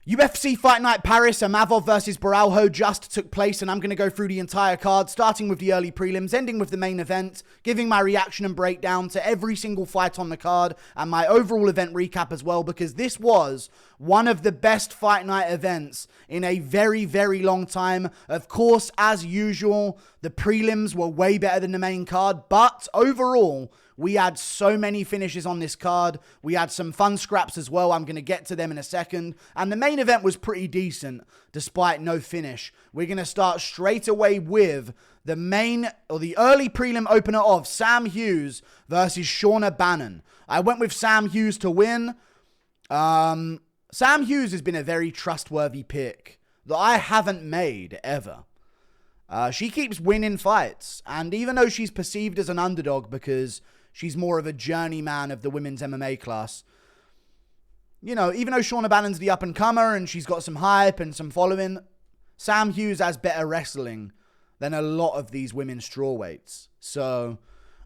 UFC Fight Night Paris, Imavov versus Borralho just took place, and I'm going to go through the entire card, starting with the early prelims, ending with the main event, giving my reaction and breakdown to every single fight on the card, and my overall event recap as well, because this was one of the best Fight Night events in a very, very long time. Of course, as usual, the prelims were way better than the main card, but overall, we had so many finishes on this card. We had some fun scraps as well. I'm going to get to them in a second. And the main event was pretty decent, despite no finish. We're going to start straight away with the early prelim opener of Sam Hughes versus Shauna Bannon. I went with Sam Hughes to win. Sam Hughes has been a very trustworthy pick that I haven't made ever. She keeps winning fights. And even though she's perceived as an underdog because she's more of a journeyman of the women's MMA class, you know, even though Shauna Bannon's the up-and-comer and she's got some hype and some following, Sam Hughes has better wrestling than a lot of these women's strawweights. So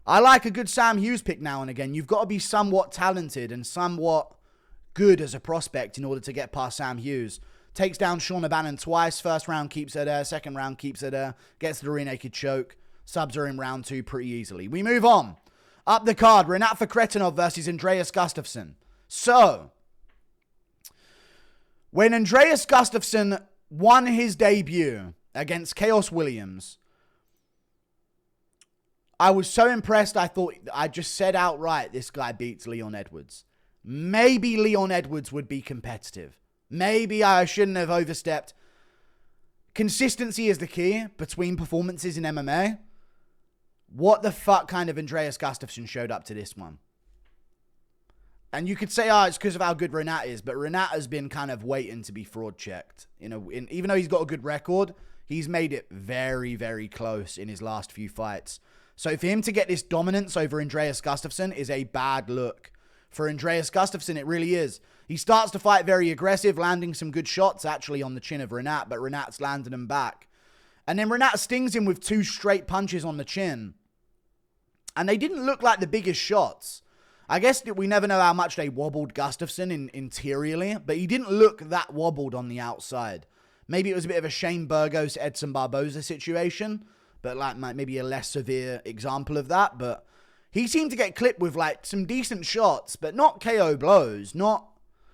I like a good Sam Hughes pick now and again. You've got to be somewhat talented and somewhat good as a prospect in order to get past Sam Hughes. Takes down Shauna Bannon twice. First round keeps her there. Second round keeps her there. Gets the rear naked choke. Subs her in round 2 pretty easily. We move on. Up the card, Rinat Fakhretdinov versus Andreas Gustafsson. So, when Andreas Gustafsson won his debut against Chaos Williams, I was so impressed. I thought, I just said outright, this guy beats Leon Edwards. Maybe Leon Edwards would be competitive. Maybe I shouldn't have overstepped. Consistency is the key between performances in MMA. What the fuck kind of Andreas Gustafsson showed up to this one? And you could say, it's because of how good Rinat is, but Rinat has been kind of waiting to be fraud checked. Even though he's got a good record, he's made it very, very close in his last few fights. So for him to get this dominance over Andreas Gustafsson is a bad look. For Andreas Gustafsson, it really is. He starts to fight very aggressive, landing some good shots actually on the chin of Rinat, but Rinat's landed him back. And then Rinat stings him with 2 straight punches on the chin. And they didn't look like the biggest shots. I guess we never know how much they wobbled Gustafsson interiorly, but he didn't look that wobbled on the outside. Maybe it was a bit of a Shane Burgos, Edson Barboza situation, but like maybe a less severe example of that. But he seemed to get clipped with like some decent shots, but not KO blows.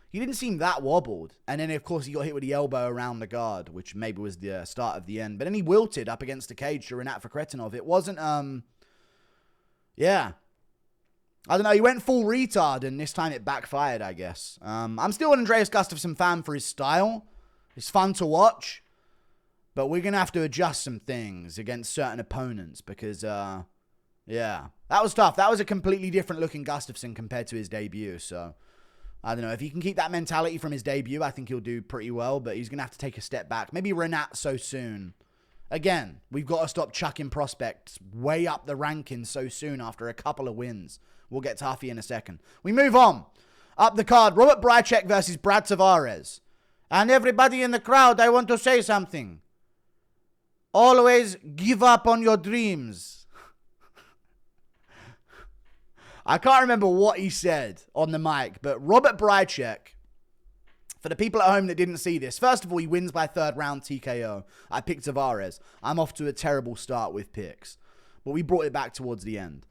He didn't seem that wobbled. And then, of course, he got hit with the elbow around the guard, which maybe was the start of the end. But then he wilted up against the cage to Rinat Fakhretdinov. It wasn't, yeah. I don't know. He went full retard, and this time it backfired, I guess. I'm still an Andreas Gustafsson fan for his style. It's fun to watch. But we're going to have to adjust some things against certain opponents because, yeah. That was tough. That was a completely different looking Gustafsson compared to his debut. So, I don't know. If he can keep that mentality from his debut, I think he'll do pretty well. But he's going to have to take a step back. Maybe Rinat so soon. Again, we've got to stop chucking prospects way up the rankings so soon after a couple of wins. We'll get to Huffy in a second. We move on. Up the card, Robert Bryczek versus Brad Tavares. And everybody in the crowd, I want to say something. Always give up on your dreams. I can't remember what he said on the mic, but Robert Bryczek, for the people at home that didn't see this, first of all, he wins by 3rd round TKO. I picked Tavares. I'm off to a terrible start with picks, but we brought it back towards the end.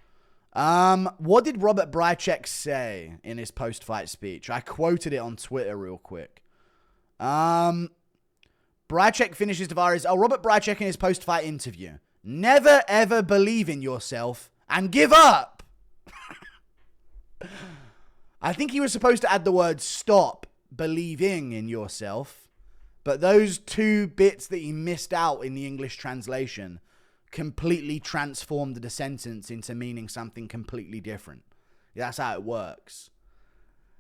What did Robert Bryczek say in his post-fight speech? I quoted it on Twitter real quick. Bryczek finishes Tavares. Robert Bryczek in his post-fight interview. Never ever believe in yourself and give up. I think he was supposed to add the word stop believing in yourself, but those 2 bits that he missed out in the English translation completely transformed the sentence into meaning something completely different. That's how it works.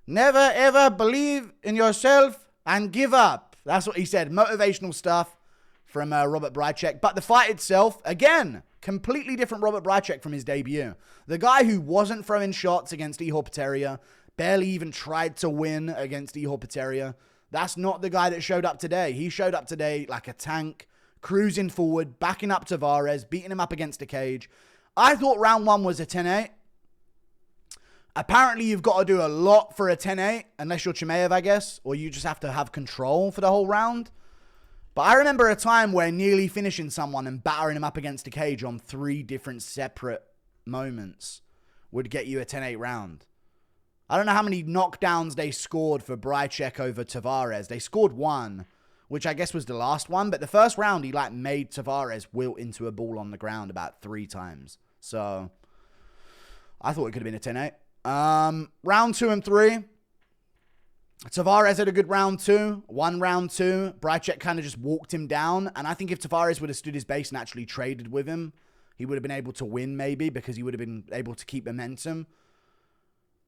Never ever believe in yourself and give up. That's what he said. Motivational stuff from Robert Bryczek. But the fight itself, again, completely different Robert Bryczek from his debut. The guy who wasn't throwing shots against Ihor Potieria, barely even tried to win against Ihor Potieria. That's not the guy that showed up today. He showed up today like a tank, cruising forward, backing up Tavares, beating him up against the cage. I thought round 1 was a 10-8. Apparently, you've got to do a lot for a 10-8, unless you're Chimaev, I guess, or you just have to have control for the whole round. But I remember a time where nearly finishing someone and battering him up against a cage on 3 different separate moments would get you a 10-8 round. I don't know how many knockdowns they scored for Bryczek over Tavares. They scored 1, which I guess was the last one. But the first round, he like made Tavares wilt into a ball on the ground about 3 times. So I thought it could have been a 10-8. Round 2 and 3. Tavares had a good round 2. Round 2. Bryczek kind of just walked him down. And I think if Tavares would have stood his base and actually traded with him, he would have been able to win maybe because he would have been able to keep momentum.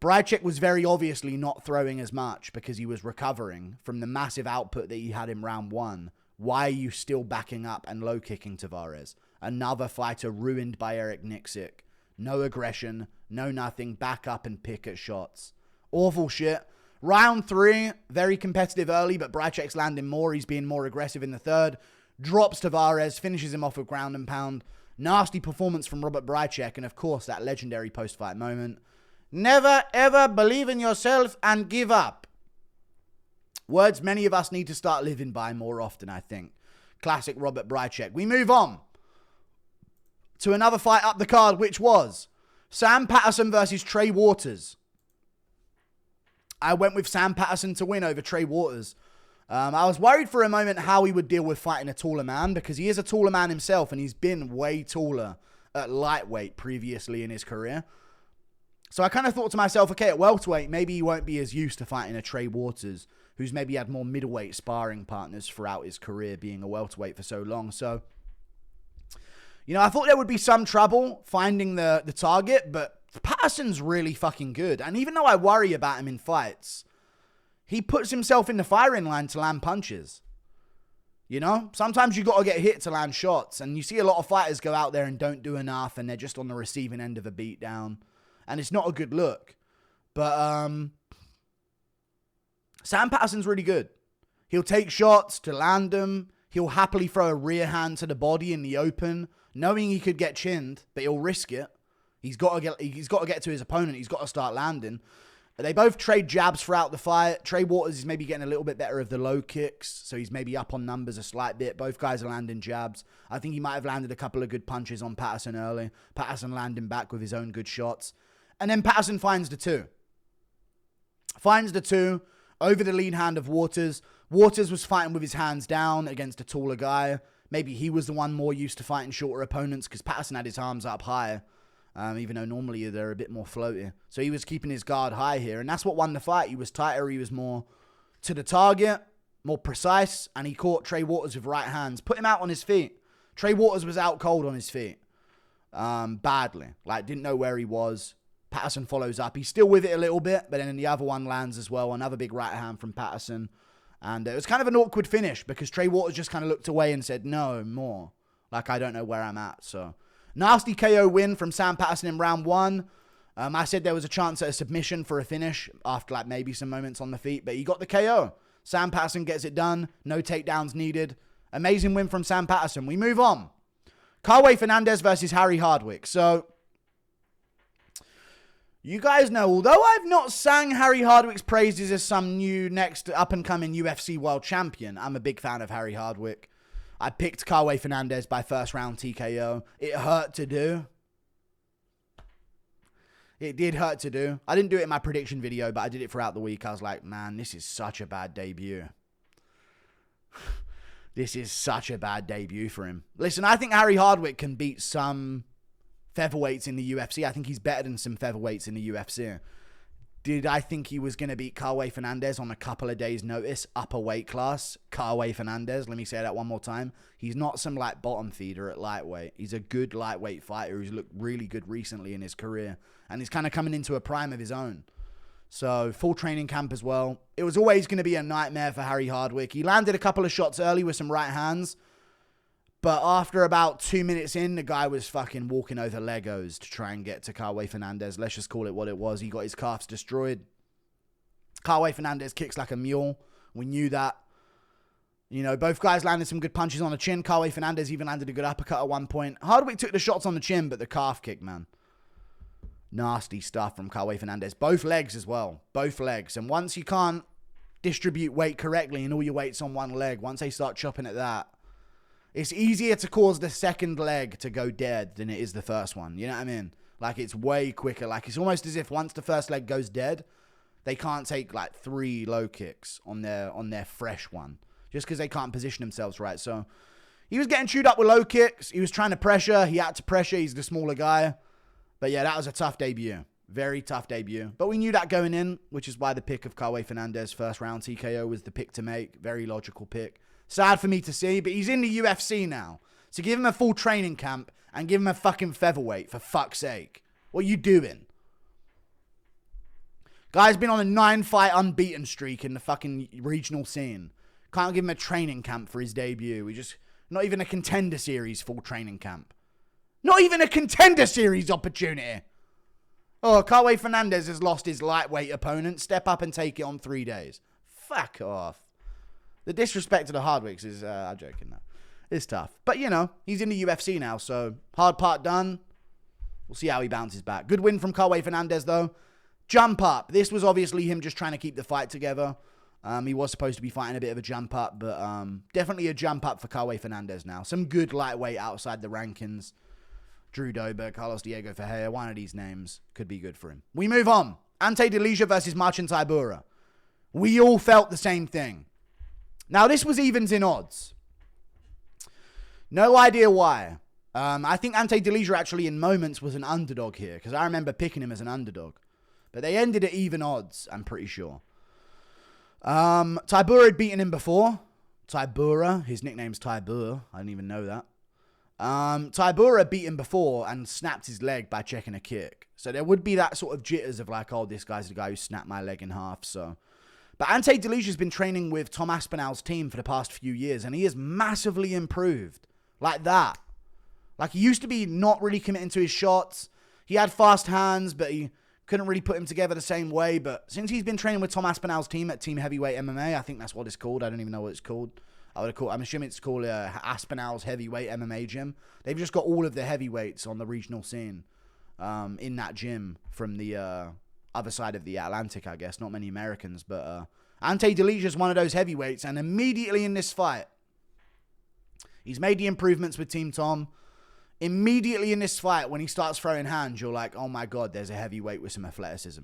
Bryczek was very obviously not throwing as much because he was recovering from the massive output that he had in round 1. Why are you still backing up and low kicking Tavares? Another fighter ruined by Eric Nixick. No aggression, no nothing, back up and pick at shots. Awful shit. Round 3, very competitive early, but Bryczek's landing more. He's being more aggressive in the third. Drops Tavares, finishes him off with ground and pound. Nasty performance from Robert Bryczek, and of course that legendary post-fight moment. Never ever believe in yourself and give up. Words many of us need to start living by more often, I think. Classic Robert Bryczek. We move on to another fight up the card, which was Sam Patterson versus Trey Waters. I went with Sam Patterson to win over Trey Waters. I was worried for a moment how he would deal with fighting a taller man because he is a taller man himself and he's been way taller at lightweight previously in his career. So I kind of thought to myself, okay, at welterweight, maybe he won't be as used to fighting a Trey Waters, who's maybe had more middleweight sparring partners throughout his career, being a welterweight for so long. So, you know, I thought there would be some trouble finding the target, but Patterson's really fucking good. And even though I worry about him in fights, he puts himself in the firing line to land punches. You know, sometimes you got to get hit to land shots. And you see a lot of fighters go out there and don't do enough, and they're just on the receiving end of a beatdown. And it's not a good look. But Sam Patterson's really good. He'll take shots to land them. He'll happily throw a rear hand to the body in the open, knowing he could get chinned, but he'll risk it. He's got to get to his opponent. He's got to start landing. They both trade jabs throughout the fight. Trey Waters is maybe getting a little bit better of the low kicks, so he's maybe up on numbers a slight bit. Both guys are landing jabs. I think he might have landed a couple of good punches on Patterson early. Patterson landing back with his own good shots. And then Patterson finds the 2. Finds the 2 over the lead hand of Waters. Waters was fighting with his hands down against a taller guy. Maybe he was the one more used to fighting shorter opponents because Patterson had his arms up high, even though normally they're a bit more floaty. So he was keeping his guard high here, and that's what won the fight. He was tighter. He was more to the target, more precise, and he caught Trey Waters with right hands. Put him out on his feet. Trey Waters was out cold on his feet. Badly. Like, didn't know where he was. Patterson follows up. He's still with it a little bit, but then the other one lands as well. Another big right hand from Patterson. And it was kind of an awkward finish because Trey Waters just kind of looked away and said, no more. Like, I don't know where I'm at. So, nasty KO win from Sam Patterson in round 1. I said there was a chance at a submission for a finish after like maybe some moments on the feet, but he got the KO. Sam Patterson gets it done. No takedowns needed. Amazing win from Sam Patterson. We move on. Kaue Fernandes versus Harry Hardwick. So, you guys know, although I've not sang Harry Hardwick's praises as some new next up-and-coming UFC world champion, I'm a big fan of Harry Hardwick. I picked Kaue Fernandes by first round TKO. It hurt to do. It did hurt to do. I didn't do it in my prediction video, but I did it throughout the week. I was like, man, this is such a bad debut. This is such a bad debut for him. Listen, I think Harry Hardwick can beat some featherweights in the UFC. I think he's better than some featherweights in the UFC. Did I think he was going to beat Kaue Fernandes on a couple of days' notice? Upper weight class, Kaue Fernandes. Let me say that one more time. He's not some like bottom feeder at lightweight. He's a good lightweight fighter who's looked really good recently in his career. And he's kind of coming into a prime of his own. So, full training camp as well. It was always going to be a nightmare for Harry Hardwick. He landed a couple of shots early with some right hands. But after about 2 minutes in, the guy was fucking walking over Legos to try and get to Kaue Fernandes. Let's just call it what it was. He got his calves destroyed. Kaue Fernandes kicks like a mule. We knew that. You know, both guys landed some good punches on the chin. Kaue Fernandes even landed a good uppercut at one point. Hardwick took the shots on the chin, but the calf kick, man. Nasty stuff from Caue Fernandes. Both legs as well. Both legs. And once you can't distribute weight correctly and all your weight's on one leg, once they start chopping at that, it's easier to cause the second leg to go dead than it is the first one. You know what I mean? Like, it's way quicker. Like, it's almost as if once the first leg goes dead, they can't take, like, 3 low kicks on their fresh one. Just because they can't position themselves right. So, he was getting chewed up with low kicks. He was trying to pressure. He had to pressure. He's the smaller guy. But, yeah, that was a tough debut. Very tough debut. But we knew that going in, which is why the pick of Caue Fernandes first round TKO was the pick to make. Very logical pick. Sad for me to see, but he's in the UFC now. So give him a full training camp and give him a fucking featherweight, for fuck's sake. What are you doing? Guy's been on a 9-fight unbeaten streak in the fucking regional scene. Can't give him a training camp for his debut. Not even a contender series full training camp. Not even a contender series opportunity. Oh, Caue Fernandes has lost his lightweight opponent. Step up and take it on 3 days. Fuck off. The disrespect to the Hardwicks is, I'm joking now. It's tough. But, you know, he's in the UFC now, so hard part done. We'll see how he bounces back. Good win from Caue Fernandes, though. Jump up. This was obviously him just trying to keep the fight together. He was supposed to be fighting a bit of a jump up, but definitely a jump up for Caue Fernandes now. Some good lightweight outside the rankings. Drew Dober, Carlos Diego Ferreira, one of these names could be good for him. We move on. Ante Delija versus Marcin Tybura. We all felt the same thing. Now, this was evens in odds. No idea why. I think Ante Delija actually in moments was an underdog here, because I remember picking him as an underdog. But they ended at even odds, I'm pretty sure. Tybura had beaten him before. Tybura, his nickname's Tybura. I didn't even know that. Tybura beat him before and snapped his leg by checking a kick. So there would be that sort of jitters of like, oh, this guy's the guy who snapped my leg in half, so... But Ante Delija's been training with Tom Aspinall's team for the past few years, and he has massively improved. Like that. Like, he used to be not really committing to his shots. He had fast hands, but he couldn't really put them together the same way. But since he's been training with Tom Aspinall's team at Team Heavyweight MMA, I think that's what it's called. I don't even know what it's called. I'm assuming it's called Aspinall's Heavyweight MMA Gym. They've just got all of the heavyweights on the regional scene in that gym from the... other side of the Atlantic, I guess. Not many Americans, but Ante Delija's one of those heavyweights, and immediately in this fight, he's made the improvements with Team Tom. Immediately in this fight, when he starts throwing hands, you're like, oh my God, there's a heavyweight with some athleticism.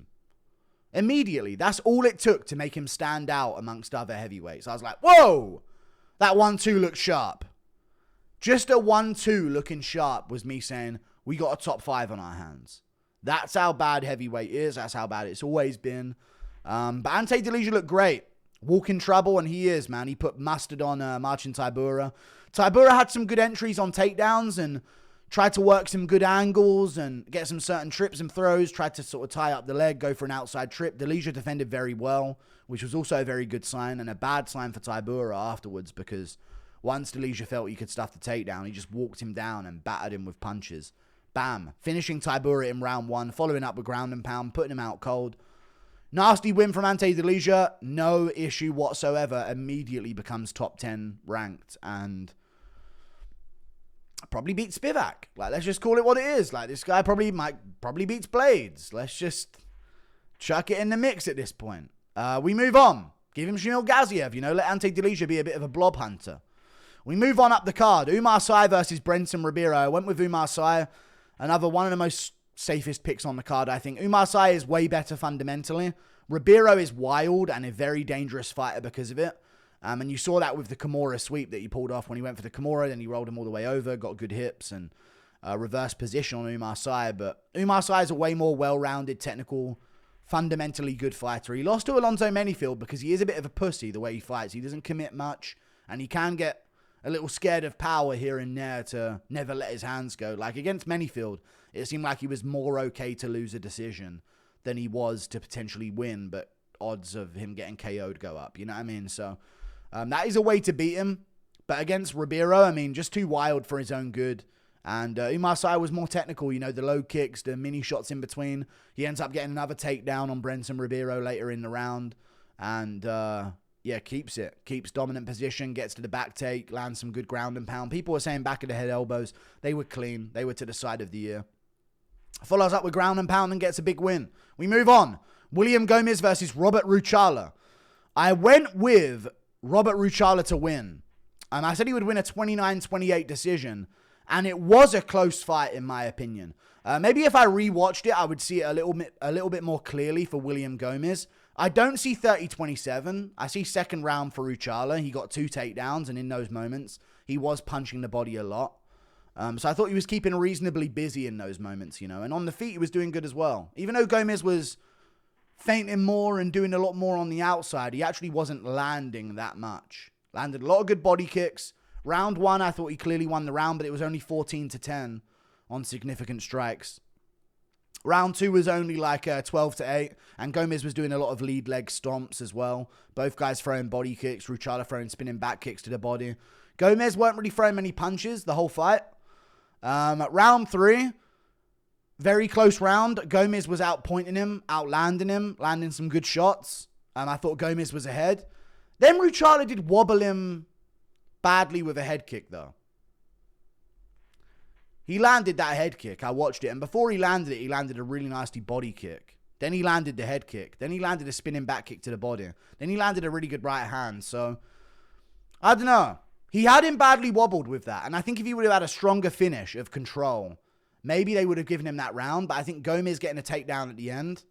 Immediately. That's all it took to make him stand out amongst other heavyweights. I was like, whoa! That 1-2 looks sharp. Just a 1-2 looking sharp was me saying, we got a top 5 on our hands. That's how bad heavyweight is. That's how bad it's always been. But Ante Delija looked great. Walk in trouble, and he is, man. He put mustard on Marcin Tybura. Tybura had some good entries on takedowns and tried to work some good angles and get some certain trips and throws. Tried to sort of tie up the leg, go for an outside trip. Delija defended very well, which was also a very good sign and a bad sign for Tybura afterwards, because once Delija felt he could stuff the takedown, he just walked him down and battered him with punches. Bam. Finishing Tybura in round 1, following up with ground and pound, putting him out cold. Nasty win from Ante Delija. No issue whatsoever. Immediately becomes top 10 ranked and probably beats Spivak. Like, let's just call it what it is. Like, this guy probably beats Blades. Let's just chuck it in the mix at this point. We move on. Give him Shamil Gaziev, you know, let Ante Delija be a bit of a blob hunter. We move on up the card. Oumar Sy versus Brendson Ribeiro. I went with Oumar Sy. Another one of the most safest picks on the card, I think. Oumar Sy is way better fundamentally. Ribeiro is wild and a very dangerous fighter because of it. And you saw that with the Kimura sweep that he pulled off when he went for the Kimura. Then he rolled him all the way over, got good hips and reverse position on Oumar Sy. But Oumar Sy is a way more well-rounded, technical, fundamentally good fighter. He lost to Alonzo Menifield because he is a bit of a pussy the way he fights. He doesn't commit much and he can get a little scared of power here and there to never let his hands go. Like against Menifield, it seemed like he was more okay to lose a decision than he was to potentially win, but odds of him getting KO'd go up. You know what I mean? So that is a way to beat him. But against Ribeiro, I mean, just too wild for his own good. And Oumar Sy was more technical, you know, the low kicks, the mini shots in between. He ends up getting another takedown on Brendson Ribeiro later in the round. And yeah, keeps it. Keeps dominant position, gets to the back take, lands some good ground and pound. People were saying back of the head elbows. They were clean. They were to the side of the ear. Follows up with ground and pound and gets a big win. We move on. William Gomis versus Robert Ruchala. I went with Robert Ruchala to win. I said he would win a 29-28 decision. And it was a close fight, in my opinion. Maybe if I rewatched it, I would see it a little bit more clearly for William Gomis. I don't see 30-27. I see second round for Ruchala. He got 2 takedowns, and in those moments, he was punching the body a lot. So I thought he was keeping reasonably busy in those moments, you know. And on the feet, he was doing good as well. Even though Gomis was feinting more and doing a lot more on the outside, he actually wasn't landing that much. Landed a lot of good body kicks. Round 1, I thought he clearly won the round, but it was only 14-10 on significant strikes. Round 2 was only like 12-8, and Gomis was doing a lot of lead leg stomps as well. Both guys throwing body kicks, Ruchala throwing spinning back kicks to the body. Gomis weren't really throwing many punches the whole fight. Round 3, very close round. Gomis was outpointing him, outlanding him, landing some good shots. I thought Gomis was ahead. Then Ruchala did wobble him badly with a head kick, though. He landed that head kick. I watched it. And before he landed it, he landed a really nasty body kick. Then he landed the head kick. Then he landed a spinning back kick to the body. Then he landed a really good right hand. So, I don't know. He had him badly wobbled with that. And I think if he would have had a stronger finish of control, maybe they would have given him that round. But I think Gomis getting a takedown at the end,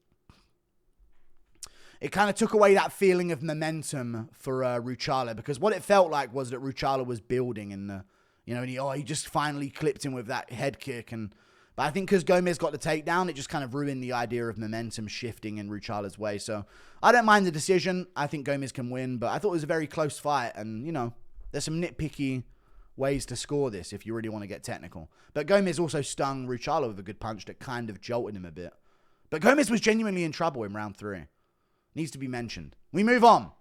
it kind of took away that feeling of momentum for Ruchala, because what it felt like was that Ruchala was building in the, you know, and he just finally clipped him with that head kick. But I think because Gomis got the takedown, it just kind of ruined the idea of momentum shifting in Ruchala's way. So I don't mind the decision. I think Gomis can win, but I thought it was a very close fight. And, you know, there's some nitpicky ways to score this if you really want to get technical. But Gomis also stung Ruchala with a good punch that kind of jolted him a bit. But Gomis was genuinely in trouble in round 3. Needs to be mentioned. We move on.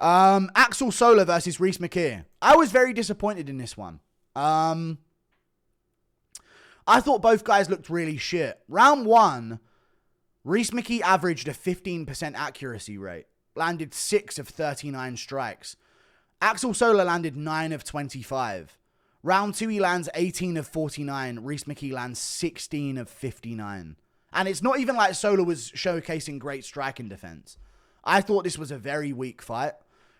Axel Sola versus Reese McKee. I was very disappointed in this one. I thought both guys looked really shit. Round 1, Reese McKee averaged a 15% accuracy rate. Landed 6 of 39 strikes. Axel Sola landed 9 of 25. Round 2, he lands 18 of 49. Reese McKee lands 16 of 59. And it's not even like Sola was showcasing great striking defense. I thought this was a very weak fight.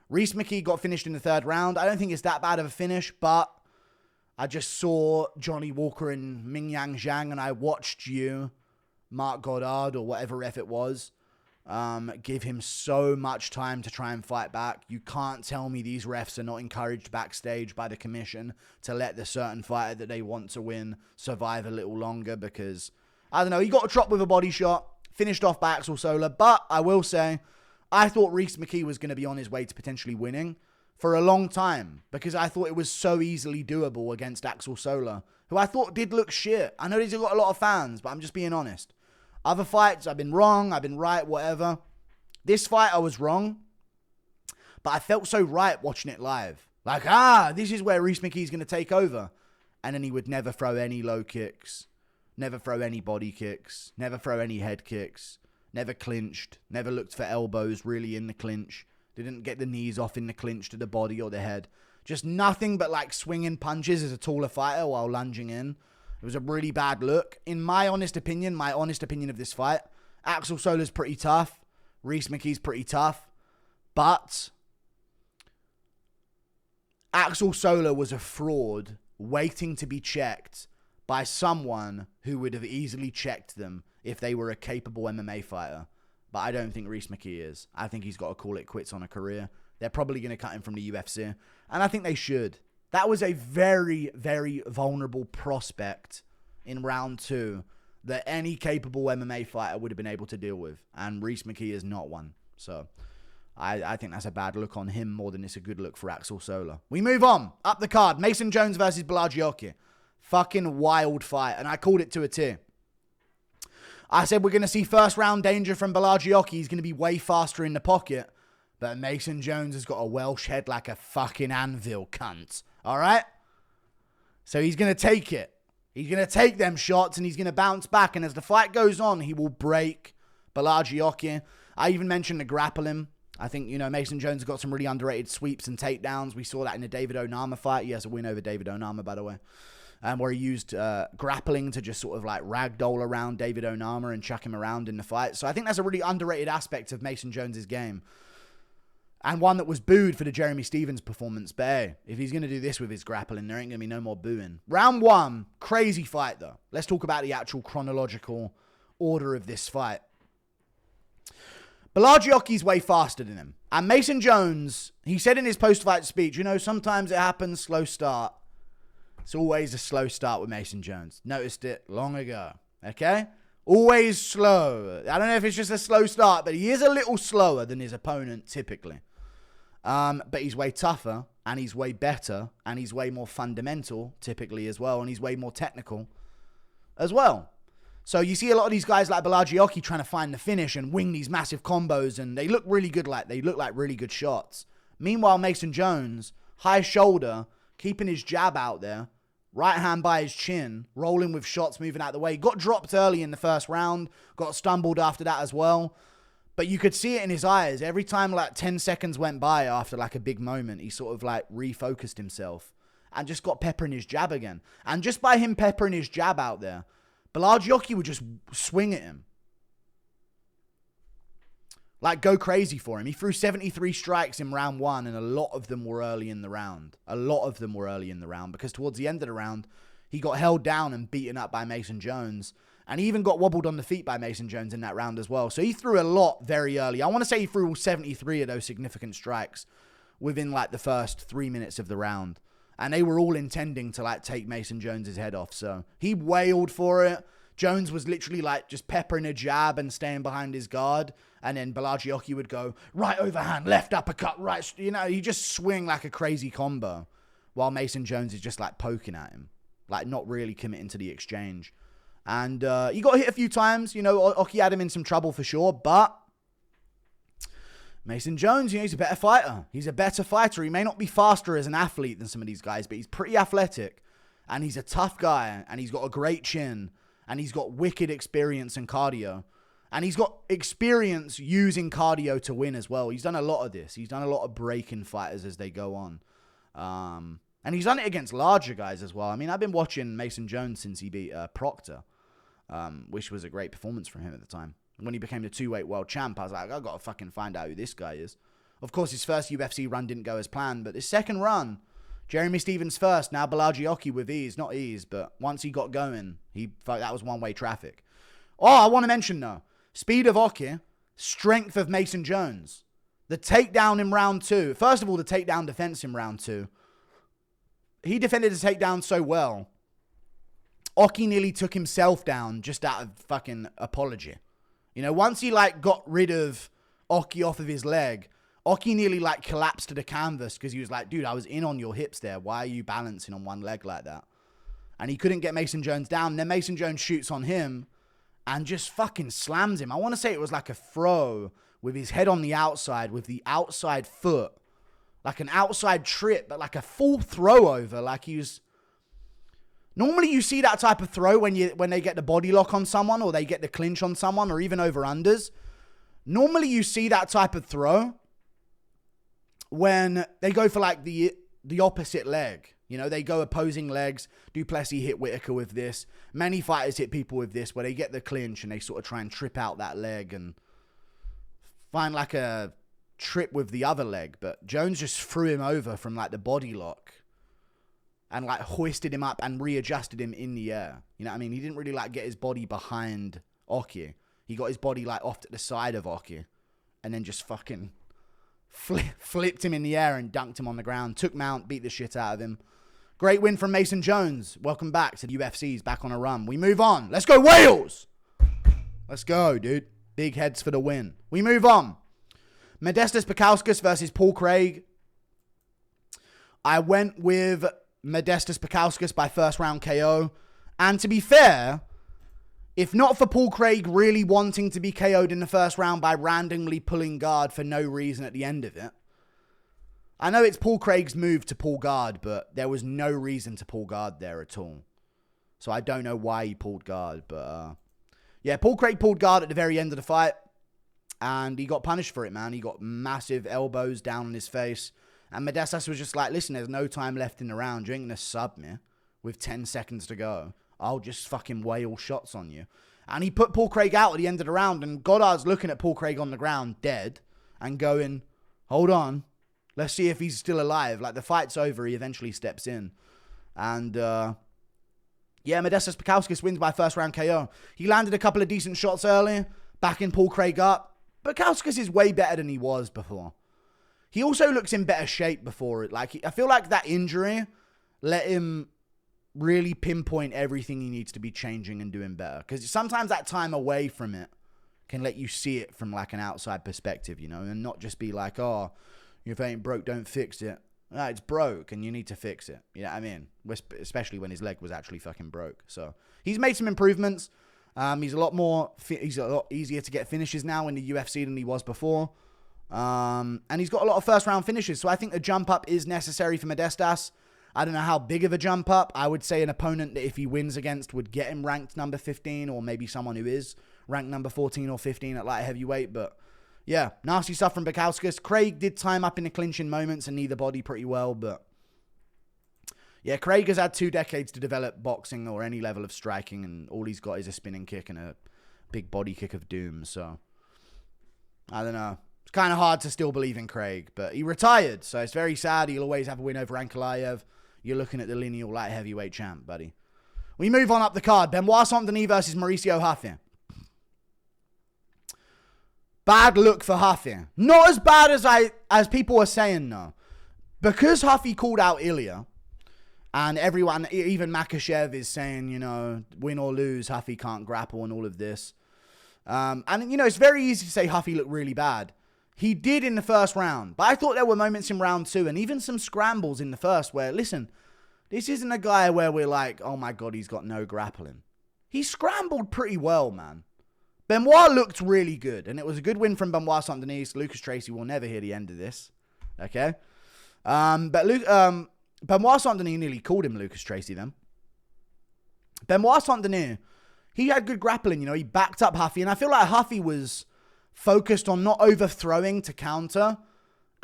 Reese McKee got finished in the 3rd round. I don't think it's that bad of a finish, but I just saw Johnny Walker and Mingyang Zhang, and I watched you, Mark Goddard, or whatever ref it was, give him so much time to try and fight back. You can't tell me these refs are not encouraged backstage by the commission to let the certain fighter that they want to win survive a little longer, because, I don't know, he got a chop with a body shot, finished off by Axel Sola, but I will say, I thought Reese McKee was going to be on his way to potentially winning for a long time, because I thought it was so easily doable against Axel Sola, who I thought did look shit. I know he's got a lot of fans, but I'm just being honest. Other fights, I've been wrong, I've been right, whatever. This fight, I was wrong, but I felt so right watching it live. Like, this is where Reese McKee's going to take over. And then he would never throw any low kicks, never throw any body kicks, never throw any head kicks, never clinched, never looked for elbows really in the clinch, didn't get the knees off in the clinch to the body or the head. Just nothing but like swinging punches as a taller fighter while lunging in. It was a really bad look. In my honest opinion of this fight, Axel Sola's pretty tough. Reese McKee's pretty tough. But Axel Sola was a fraud waiting to be checked by someone who would have easily checked them if they were a capable MMA fighter. But I don't think Reese McKee is. I think he's got to call it quits on a career. They're probably going to cut him from the UFC. And I think they should. That was a very, very vulnerable prospect in round 2 that any capable MMA fighter would have been able to deal with. And Reese McKee is not one. So I think that's a bad look on him more than it's a good look for Axel Sola. We move on. Up the card. Mason Jones versus Borralho. Fucking wild fight. And I called it to a T. I said we're going to see first round danger from Borralho. He's going to be way faster in the pocket. But Mason Jones has got a Welsh head like a fucking anvil, cunt. Alright? So he's going to take it. He's going to take them shots and he's going to bounce back. And as the fight goes on, he will break Borralho. I even mentioned to grapple him. I think, Mason Jones has got some really underrated sweeps and takedowns. We saw that in the David Onama fight. He has a win over David Onama, by the way. where he used grappling to just sort of like ragdoll around David Onama and chuck him around in the fight. So I think that's a really underrated aspect of Mason Jones's game. And one that was booed for the Jeremy Stephens performance. But hey, if he's going to do this with his grappling, there ain't going to be no more booing. Round 1, crazy fight though. Let's talk about the actual chronological order of this fight. Borralho's way faster than him. And Mason Jones, he said in his post-fight speech, you know, sometimes it happens, slow start. It's always a slow start with Mason Jones. Noticed it long ago. Okay? Always slow. I don't know if it's just a slow start, but he is a little slower than his opponent typically. But he's way tougher, and he's way better, and he's way more fundamental typically as well, and he's way more technical as well. So you see a lot of these guys like Borralho trying to find the finish and wing these massive combos, and they look really good, they look like really good shots. Meanwhile, Mason Jones, high shoulder, keeping his jab out there, right hand by his chin, rolling with shots, moving out of the way. Got dropped early in the first round, got stumbled after that as well. But you could see it in his eyes. Every time like 10 seconds went by after like a big moment, he sort of like refocused himself and just got peppering his jab again. And just by him peppering his jab out there, Borralho would just swing at him. Like, go crazy for him. He threw 73 strikes in round 1, and a lot of them were early in the round. Because towards the end of the round, he got held down and beaten up by Mason Jones. And he even got wobbled on the feet by Mason Jones in that round as well. So he threw a lot very early. I want to say he threw 73 of those significant strikes within, like, the first 3 minutes of the round. And they were all intending to, like, take Mason Jones's head off. So he wailed for it. Jones was literally, like, just peppering a jab and staying behind his guard. And then Borralho would go right overhand, left uppercut, right. You know, he just swing like a crazy combo. While Mason Jones is just, like, poking at him. Like, not really committing to the exchange. And he got hit a few times. You know, Oki had him in some trouble for sure. But Mason Jones, you know, he's a better fighter. He's a better fighter. He may not be faster as an athlete than some of these guys, but he's pretty athletic. And he's a tough guy. And he's got a great chin. And he's got wicked experience and cardio. And he's got experience using cardio to win as well. He's done a lot of this. He's done a lot of breaking fighters as they go on. And he's done it against larger guys as well. I mean, I've been watching Mason Jones since he beat Proctor, which was a great performance from him at the time. When he became the 2-weight world champ, I was like, I've got to fucking find out who this guy is. Of course, his first UFC run didn't go as planned, but his second run, Jeremy Stephens first, now Borralho with ease. Not ease, but once he got going, that was one-way traffic. Oh, I want to mention, though, speed of Oki, strength of Mason Jones. The takedown in round 2. First of all, the takedown defense in round 2. He defended the takedown so well. Oki nearly took himself down just out of fucking apology. You know, once he, like, got rid of Oki off of his leg, Oki nearly, like, collapsed to the canvas because he was like, dude, I was in on your hips there. Why are you balancing on one leg like that? And he couldn't get Mason Jones down. Then Mason Jones shoots on him and just fucking slams him. I want to say it was like a throw with his head on the outside, with the outside foot. Like an outside trip, but like a full throw over. Like he was... Normally you see that type of throw when they get the body lock on someone or they get the clinch on someone or even over unders. Normally you see that type of throw when they go for like the opposite leg. You know, they go opposing legs. Duplessis hit Whitaker with this. Many fighters hit people with this where they get the clinch and they sort of try and trip out that leg and find like a trip with the other leg. But Jones just threw him over from like the body lock and like hoisted him up and readjusted him in the air. You know what I mean? He didn't really like get his body behind Oki. He got his body like off to the side of Oki and then just fucking flipped him in the air and dunked him on the ground. Took mount, beat the shit out of him. Great win from Mason Jones. Welcome back to the UFC's back on a run. We move on. Let's go Wales! Let's go, dude. Big heads for the win. We move on. Modestas Bukauskas versus Paul Craig. I went with Modestas Bukauskas by first round KO. And to be fair, if not for Paul Craig really wanting to be KO'd in the first round by randomly pulling guard for no reason at the end of it. I know it's Paul Craig's move to pull guard, but there was no reason to pull guard there at all. So I don't know why he pulled guard, but yeah, Paul Craig pulled guard at the very end of the fight. And he got punished for it, man. He got massive elbows down on his face. And Modestas was just like, listen, there's no time left in the round. You ain't going to sub me. with 10 seconds to go. I'll just fucking wail shots on you. And he put Paul Craig out at the end of the round, and Goddard's looking at Paul Craig on the ground, dead, and going, hold on, let's see if he's still alive. Like, the fight's over, he eventually steps in. And, Modestas Bukauskas wins by first round KO. He landed a couple of decent shots early, backing Paul Craig up. Bukauskas is way better than he was before. He also looks in better shape before it. Like, I feel like that injury let him really pinpoint everything he needs to be changing and doing better. Because sometimes that time away from it can let you see it from like an outside perspective, you know, and not just be like, oh, if it ain't broke, don't fix it. No, it's broke and you need to fix it. You know what I mean? Especially when his leg was actually fucking broke. So he's made some improvements. He's a lot easier to get finishes now in the UFC than he was before. And he's got a lot of first round finishes. So I think a jump up is necessary for Modestas. I don't know how big of a jump up. I would say an opponent that if he wins against would get him ranked number 15, or maybe someone who is ranked number 14 or 15 at light heavyweight. But yeah, nasty stuff from Bukauskas. Craig did time up in the clinching moments and neither body pretty well. But yeah, Craig has had 2 decades to develop boxing or any level of striking, and all he's got is a spinning kick and a big body kick of doom. So I don't know. It's kind of hard to still believe in Craig, but he retired, so it's very sad. He'll always have a win over Ankalaev. You're looking at the lineal light heavyweight champ, buddy. We move on up the card. Benoit Saint-Denis versus Mauricio Ruffy. Bad look for Ruffy. Not as bad as people were saying, no. Because Ruffy called out Ilya, and everyone, even Makhachev, is saying, you know, win or lose, Ruffy can't grapple and all of this. And, you know, it's very easy to say Ruffy looked really bad. He did in the first round, but I thought there were moments in round 2 and even some scrambles in the first where, listen, this isn't a guy where we're like, oh my God, he's got no grappling. He scrambled pretty well, man. Benoit looked really good, and it was a good win from Benoit Saint-Denis. Lucas Tracy will never hear the end of this, okay? But Benoit Saint-Denis nearly called him Lucas Tracy then. Benoit Saint-Denis, he had good grappling, you know, he backed up Ruffy, and I feel like Ruffy was focused on not overthrowing to counter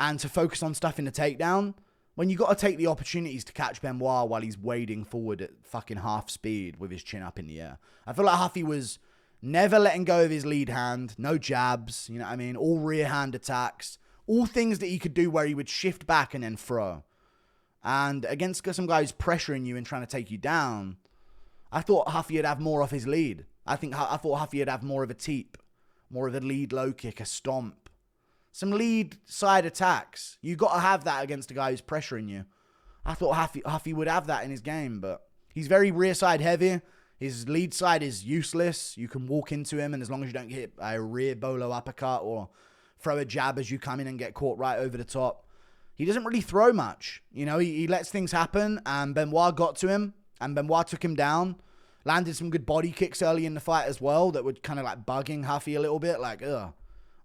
and to focus on stuff in the takedown, when you got to take the opportunities to catch Benoit while he's wading forward at fucking half speed with his chin up in the air. I feel like Ruffy was never letting go of his lead hand, no jabs, you know what I mean, all rear hand attacks, all things that he could do where he would shift back and then throw. And against some guy who's pressuring you and trying to take you down, I thought Ruffy would have more off his lead. I thought Ruffy would have more of a teep. More of a lead low kick, a stomp. Some lead side attacks. You got to have that against a guy who's pressuring you. I thought Ruffy would have that in his game, but he's very rear side heavy. His lead side is useless. You can walk into him, and as long as you don't hit a rear bolo uppercut or throw a jab as you come in and get caught right over the top, he doesn't really throw much. You know, he lets things happen, and Benoit got to him, and Benoit took him down. Landed some good body kicks early in the fight as well that were kind of like bugging Ruffy a little bit. Like, ugh,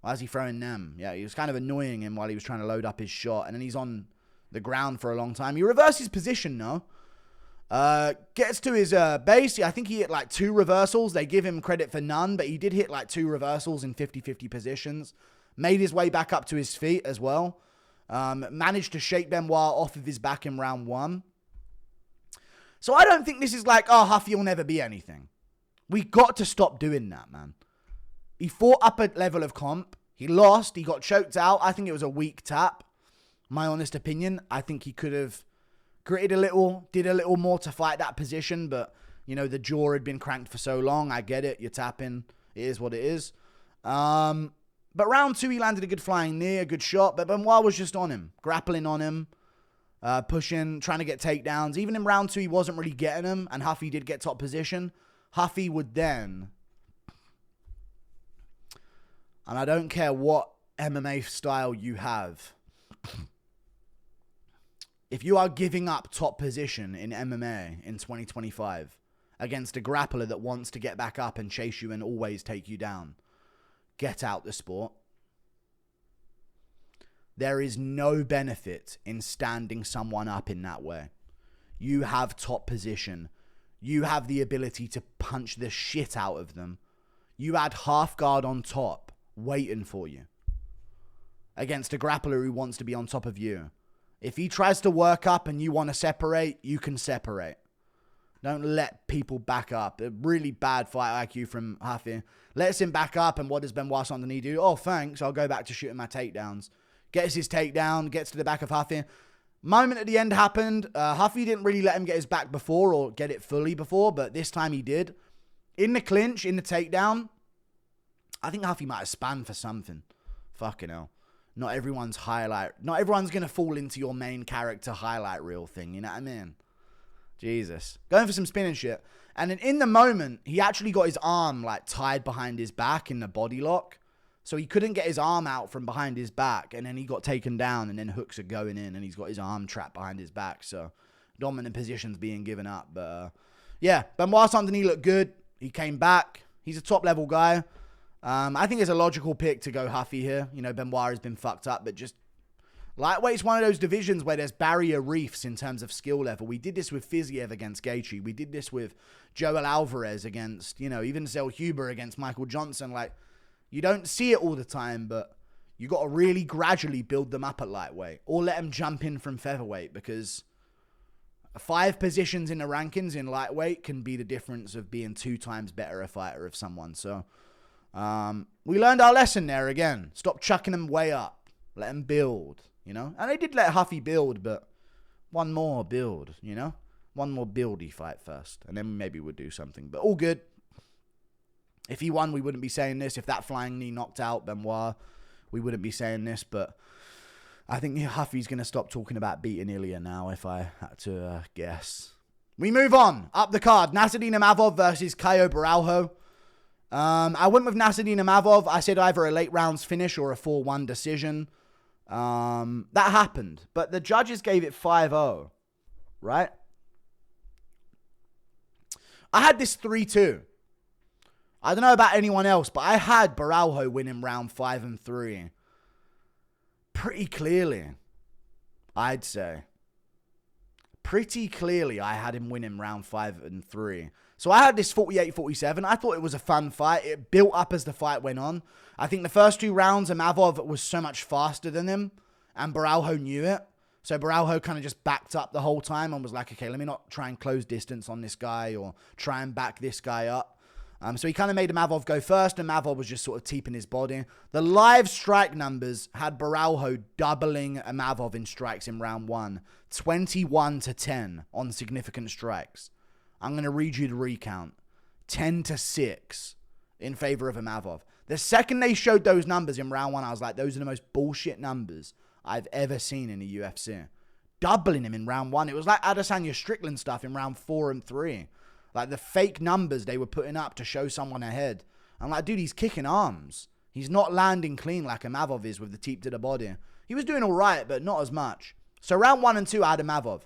why is he throwing them? Yeah, he was kind of annoying him while he was trying to load up his shot. And then he's on the ground for a long time. He reverses position, though. Gets to his base. I think he hit like 2 reversals. They give him credit for none, but he did hit like 2 reversals in 50-50 positions. Made his way back up to his feet as well. Managed to shake Benoit off of his back in round 1. So I don't think this is like, oh, Ruffy will never be anything. We got to stop doing that, man. He fought up a level of comp. He lost. He got choked out. I think it was a weak tap. My honest opinion. I think he could have gritted a little, did a little more to fight that position. But, you know, the jaw had been cranked for so long. I get it. You're tapping. It is what it is. But round 2, he landed a good flying knee, a good shot. But Benoit was just on him, grappling on him. Pushing, trying to get takedowns. Even in round 2, he wasn't really getting them, and Ruffy did get top position. Ruffy would then, and I don't care what MMA style you have, if you are giving up top position in MMA in 2025 against a grappler that wants to get back up and chase you and always take you down, get out the sport. There is no benefit in standing someone up in that way. You have top position. You have the ability to punch the shit out of them. You had half guard on top, waiting for you. Against a grappler who wants to be on top of you. If he tries to work up and you want to separate, you can separate. Don't let people back up. A really bad fight IQ from Ruffy. Lets him back up, and what does Benoit Saint-Denis do? Oh, thanks. I'll go back to shooting my takedowns. Gets his takedown, gets to the back of Ruffy. Moment at the end happened. Ruffy didn't really let him get his back before or get it fully before, but this time he did. In the clinch, in the takedown, I think Ruffy might have spanned for something. Fucking hell. Not everyone's going to fall into your main character highlight reel thing, you know what I mean? Jesus. Going for some spinning shit. And then in the moment, he actually got his arm like tied behind his back in the body lock. So he couldn't get his arm out from behind his back. And then he got taken down, and then hooks are going in, and he's got his arm trapped behind his back. So dominant positions being given up. But yeah, Benoit Saint-Denis looked good. He came back. He's a top level guy. I think it's a logical pick to go Ruffy here. You know, Benoit has been fucked up, but just lightweight's one of those divisions where there's barrier reefs in terms of skill level. We did this with Fiziev against Gaethje. We did this with Joel Alvarez against, you know, even Zel Huber against Michael Johnson. Like, you don't see it all the time, but you got to really gradually build them up at lightweight or let them jump in from featherweight, because 5 positions in the rankings in lightweight can be the difference of being 2 times better a fighter of someone. So we learned our lesson there again. Stop chucking them way up. Let them build, you know. And they did let Ruffy build, but one more build, you know. One more buildy fight first, and then maybe we'll do something. But all good. If he won, we wouldn't be saying this. If that flying knee knocked out Benoit, we wouldn't be saying this. But I think Ruffy's going to stop talking about beating Ilya now, if I had to guess. We move on. Up the card. Nassourdine Imavov versus Caio Borralho. I went with Nassourdine Imavov. I said either a late rounds finish or a 4-1 decision. That happened. But the judges gave it 5-0. Right? I had this 3-2. I don't know about anyone else, but I had Borralho winning round 5 and 3. Pretty clearly, I'd say. Pretty clearly, I had him winning round 5 and 3. So I had this 48-47. I thought it was a fun fight. It built up as the fight went on. I think the first 2 rounds, Imavov was so much faster than him, and Borralho knew it. So Borralho kind of just backed up the whole time and was like, okay, let me not try and close distance on this guy or try and back this guy up. So he kind of made Imavov go first, and Imavov was just sort of teeping his body. The live strike numbers had Borralho doubling Imavov in strikes in round 1. 21-10 on significant strikes. I'm going to read you the recount. 10-6 in favor of Imavov. The second they showed those numbers in round 1, I was like, those are the most bullshit numbers I've ever seen in the UFC. Doubling him in round 1. It was like Adesanya Strickland stuff in round 4 and 3. Like the fake numbers they were putting up to show someone ahead. I'm like, dude, he's kicking arms. He's not landing clean like Imavov is with the teep to the body. He was doing all right, but not as much. So round 1 and 2, I had Imavov.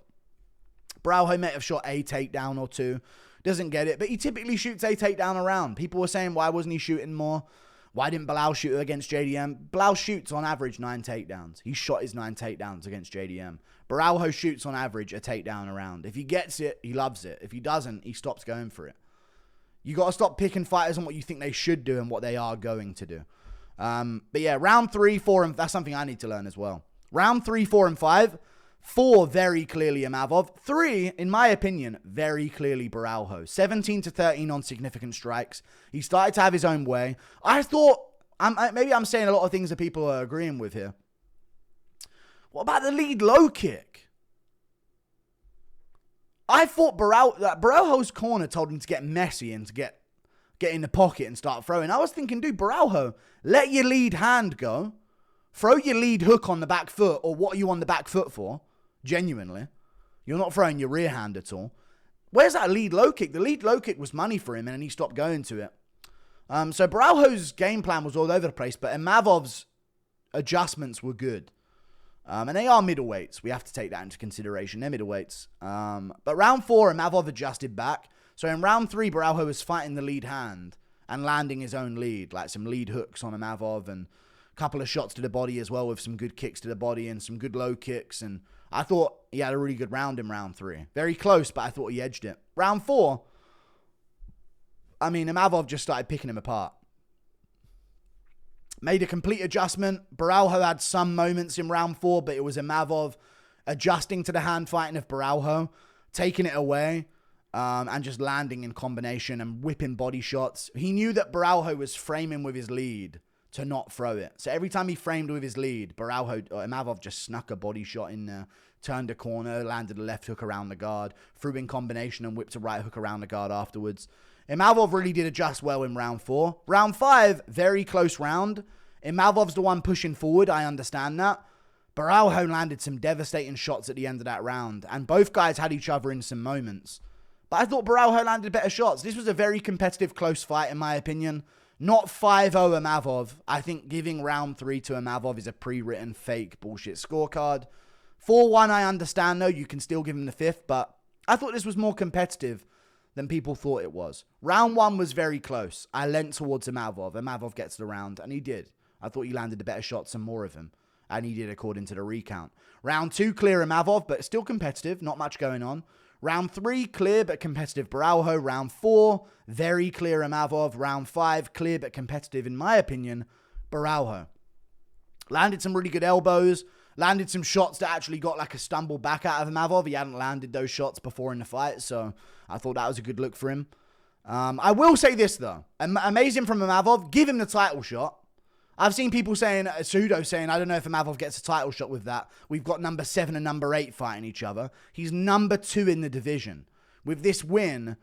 Borralho may have shot a takedown or 2. Doesn't get it, but he typically shoots a takedown a round. People were saying, why wasn't he shooting more? Why didn't Bilal shoot against JDM? Bilal shoots on average 9 takedowns. He shot his 9 takedowns against JDM. Borralho shoots on average a takedown a round. If he gets it, he loves it. If he doesn't, he stops going for it. You got to stop picking fighters on what you think they should do and what they are going to do. But yeah, round 3, 4, and that's something I need to learn as well. Round 3, 4, and 5. 4, very clearly Imavov. 3, in my opinion, very clearly Borralho. 17-13 on significant strikes. He started to have his own way. I thought, maybe I'm saying a lot of things that people are agreeing with here. What about the lead low kick? I thought Borralho's corner told him to get messy and to get in the pocket and start throwing. I was thinking, dude, Borralho, let your lead hand go. Throw your lead hook on the back foot, or what are you on the back foot for? Genuinely. You're not throwing your rear hand at all. Where's that lead low kick? The lead low kick was money for him, and he stopped going to it. So Borralho's game plan was all over the place, but Imavov's adjustments were good. And they are middleweights. We have to take that into consideration. They're middleweights. But round 4, Imavov adjusted back. So in round 3, Borralho was fighting the lead hand and landing his own lead, like some lead hooks on Imavov and a couple of shots to the body as well with some good kicks to the body and some good low kicks. And I thought he had a really good round in round 3. Very close, but I thought he edged it. Round 4, I mean, Imavov just started picking him apart. Made a complete adjustment. Borralho had some moments in round 4, but it was Imavov adjusting to the hand fighting of Borralho, taking it away. and just landing in combination and whipping body shots. He knew that Borralho was framing with his lead to not throw it. So every time he framed with his lead, Imavov just snuck a body shot in there, turned a corner, landed a left hook around the guard, threw in combination and whipped a right hook around the guard afterwards. Imavov really did adjust well in round 4. Round 5, very close round. Imavov's the one pushing forward, I understand that. Borralho landed some devastating shots at the end of that round, and both guys had each other in some moments. But I thought Borralho landed better shots. This was a very competitive, close fight, in my opinion. Not 5-0 Imavov. I think giving round 3 to Imavov is a pre-written fake bullshit scorecard. 4-1, I understand, though. You can still give him the 5th, but I thought this was more competitive than people thought it was. Round 1 was very close. I leant towards Imavov. Imavov gets the round, and he did. I thought he landed the better shots and more of them, and he did according to the recount. Round 2, clear Imavov, but still competitive. Not much going on. Round 3, clear but competitive Borralho. Round 4, very clear Imavov. Round 5, clear but competitive, in my opinion, Borralho. Landed some really good elbows. Landed some shots that actually got like a stumble back out of Imavov. He hadn't landed those shots before in the fight, so I thought that was a good look for him. I will say this, though. Amazing from Imavov. Give him the title shot. I've seen people saying, pseudo saying, I don't know if Imavov gets a title shot with that. We've got number 7 and number 8 fighting each other. He's number 2 in the division. With this win,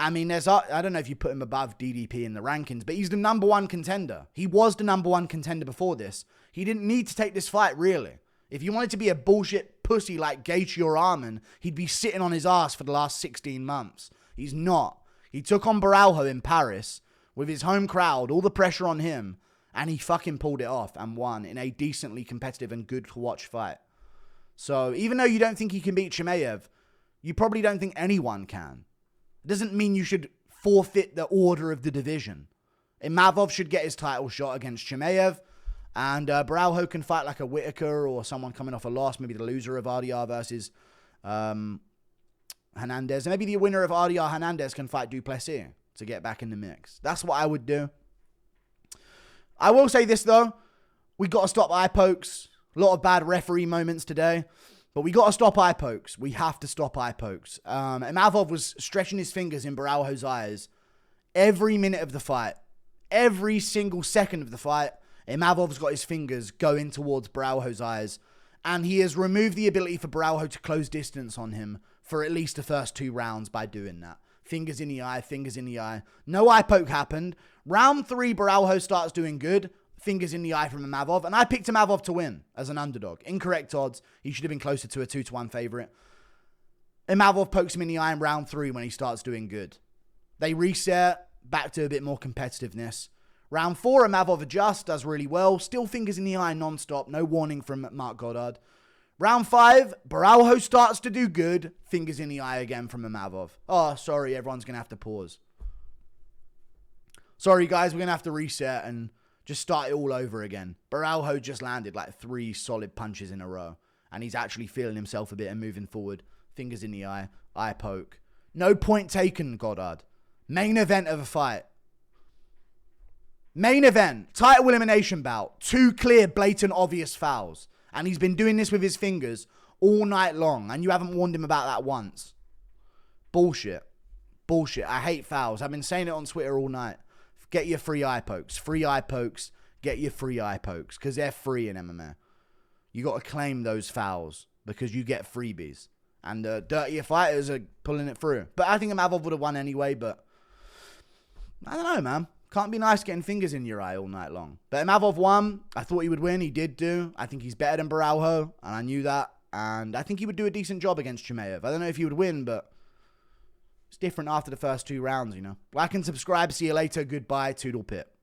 I mean, I don't know if you put him above DDP in the rankings, but he's the number 1 contender. He was the number 1 contender before this. He didn't need to take this fight, really. If you wanted to be a bullshit pussy like Gaethje or Arman, he'd be sitting on his ass for the last 16 months. He's not. He took on Borralho in Paris with his home crowd, all the pressure on him, and he fucking pulled it off and won in a decently competitive and good to watch fight. So even though you don't think he can beat Chimaev, you probably don't think anyone can. It doesn't mean you should forfeit the order of the division. Imavov should get his title shot against Chimaev, and Borralho can fight like a Whitaker or someone coming off a loss, maybe the loser of RDR versus Hernandez. And maybe the winner of RDR Hernandez can fight Duplessis to get back in the mix. That's what I would do. I will say this, though. We got to stop eye pokes. A lot of bad referee moments today. But we got to stop eye pokes. We have to stop eye pokes. Imavov was stretching his fingers in Borralho's eyes every minute of the fight. Every single second of the fight, Imavov's got his fingers going towards Borralho's eyes. And he has removed the ability for Borralho to close distance on him for at least the first 2 rounds by doing that. Fingers in the eye, fingers in the eye. No eye poke happened. Round 3, Borralho starts doing good. Fingers in the eye from Imavov. And I picked Imavov to win as an underdog. Incorrect odds. He should have been closer to a 2-1 favorite. Imavov pokes him in the eye in round 3 when he starts doing good. They reset back to a bit more competitiveness. Round 4, Imavov adjusts, does really well. Still fingers in the eye non-stop. No warning from Mark Goddard. Round 5, Borralho starts to do good. Fingers in the eye again from Imavov. Oh, sorry, everyone's going to have to pause. Sorry, guys, we're going to have to reset and just start it all over again. Borralho just landed like 3 solid punches in a row. And he's actually feeling himself a bit and moving forward. Fingers in the eye. Eye poke. No point taken, Goddard. Main event of a fight. Main event. Title elimination bout. 2 clear, blatant, obvious fouls. And he's been doing this with his fingers all night long. And you haven't warned him about that once. Bullshit. Bullshit. I hate fouls. I've been saying it on Twitter all night. Get your free eye pokes. Free eye pokes. Get your free eye pokes. Because they're free in MMA. You got to claim those fouls. Because you get freebies. And dirtier fighters are pulling it through. But I think Imavov would have won anyway. But I don't know, man. Can't be nice getting fingers in your eye all night long. But Imavov won. I thought he would win. He did do. I think he's better than Borralho. And I knew that. And I think he would do a decent job against Chimaev. I don't know if he would win, but it's different after the first 2 rounds, you know. Like and subscribe. See you later. Goodbye. Toodle pip.